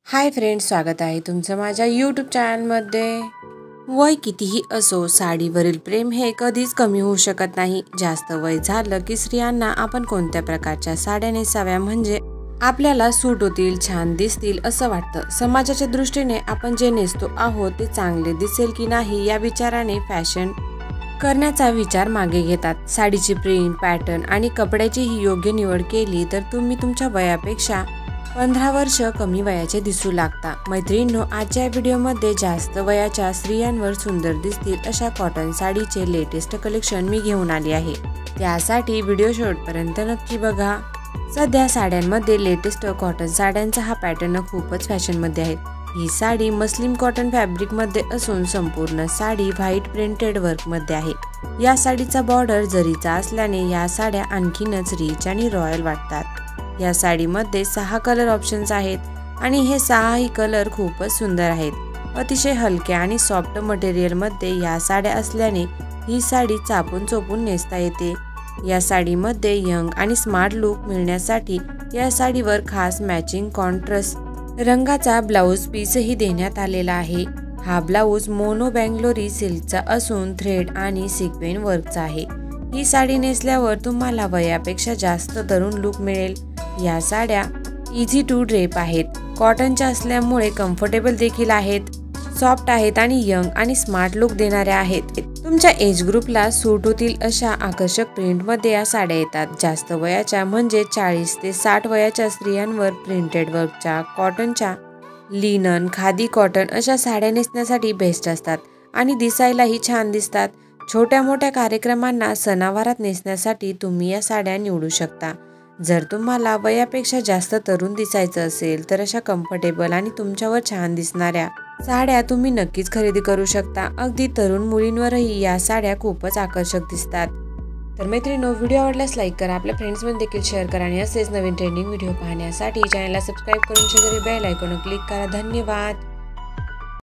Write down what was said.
Hi friends, स्वागत आहे तुमचं माझ्या यूट्यूब चॅनलमध्ये। वय कितीही असो, साडीवरील प्रेम हे कधीच कमी होऊ शकत नाही। जास्त वय झालं की स्त्रियांना आपण कोणत्या प्रकारच्या साड्या नेसाव्या म्हणजे आपल्याला सूट होतील, छान दिसतील असं वाटतं। समाजाच्या दृष्टीने आपण जे नेसतो आहोत ते चांगले दिसेल की नाही या विचाराने फॅशन करण्याचा विचार मागे घेतात। साडीची प्रिंट, पॅटर्न आणि कपड्याची ही योग्य निवड केली तर तुम्ही तुमच्या वयापेक्षा 15 वर्ष कमी वयाचे दिसू लागता। मैत्रिणींनो, आजच्या व्हिडिओमध्ये जास्त वयाच्या स्त्रियांवर सुंदर दिसतील अशा कॉटन साडीचे लेटेस्ट कलेक्शन मी घेऊन आली आहे। त्यासाठी व्हिडिओ शेवटपर्यंत नक्की बघा। सध्या साड्यांमध्ये लेटेस्ट कॉटन साड्यांचा हा पॅटर्न खूपच फॅशनमध्ये आहे। ही साडी मस्लिन कॉटन फॅब्रिक मध्ये असून संपूर्ण साडी व्हाईट प्रिंटेड वर्क मध्ये आहे। या साडीचा बॉर्डर जरीचा असल्याने या साड्या आणखीनच रिच आणि रॉयल वाटतात। या साडीमध्ये 6 कलर ऑप्शन्स आहेत आणि हे 6ही कलर खूपच सुंदर आहेत। अतिशय हलक्या आणि सॉफ्ट मटेरियल मध्ये या साड्या असल्याने ही साडी चापून चोपून नेसता येते। या साडीमध्ये यंग आणि स्मार्ट लुक मिळण्यासाठी या साडीवर खास मॅचिंग कॉन्ट्रास्ट रंगाचा ब्लाउज पीसही देण्यात आलेला आहे। हा ब्लाउज मोनो बेंगलोरी सिल्कचा असून थ्रेड आणि सिक्वेन्स वर्कचा आहे। ही साडी नेसल्यावर तुम्हाला वयापेक्षा जास्त तरुण लुक मिळेल। या साड्या इझी टू ड्रेप आहेत, कॉटनच्या असल्यामुळे कम्फर्टेबल देखील आहेत, सॉफ्ट आहेत आणि यंग आणि स्मार्ट लुक देणाऱ्या आहेत। तुमच्या एज ग्रुपला सूट होतील अशा आकर्षक प्रिंटमध्ये या साड्या येतात। जास्त वयाच्या म्हणजे 40 ते 60 वयाच्या स्त्रियांवर प्रिंटेड वर्कच्या, कॉटनच्या, लिनन, खादी कॉटन अशा साड्या नेसण्यासाठी बेस्ट असतात आणि दिसायलाही छान दिसतात। छोट्या मोठ्या कार्यक्रमांना, सणावारात नेसण्यासाठी तुम्ही या साड्या निवडू शकता। जर तुम्हाला वयापेक्षा जास्त तरुण दिसायचं असेल तर अशा कम्फर्टेबल आणि तुमच्यावर छान दिसणाऱ्या साड्या तुम्ही नक्कीच खरेदी करू शकता। अगदी तरुण मुलींवरही या साड्या खूपच आकर्षक दिसतात। तर मैत्रिणींनो, व्हिडिओ आवडल्यास लाईक करा, आपल्या फ्रेंड्समध्ये देखील शेअर करा आणि असेच नवीन ट्रेंडिंग व्हिडिओ पाहण्यासाठी चॅनलला सबस्क्राईब करून शेजारी बेल आयकॉन क्लिक करा। धन्यवाद।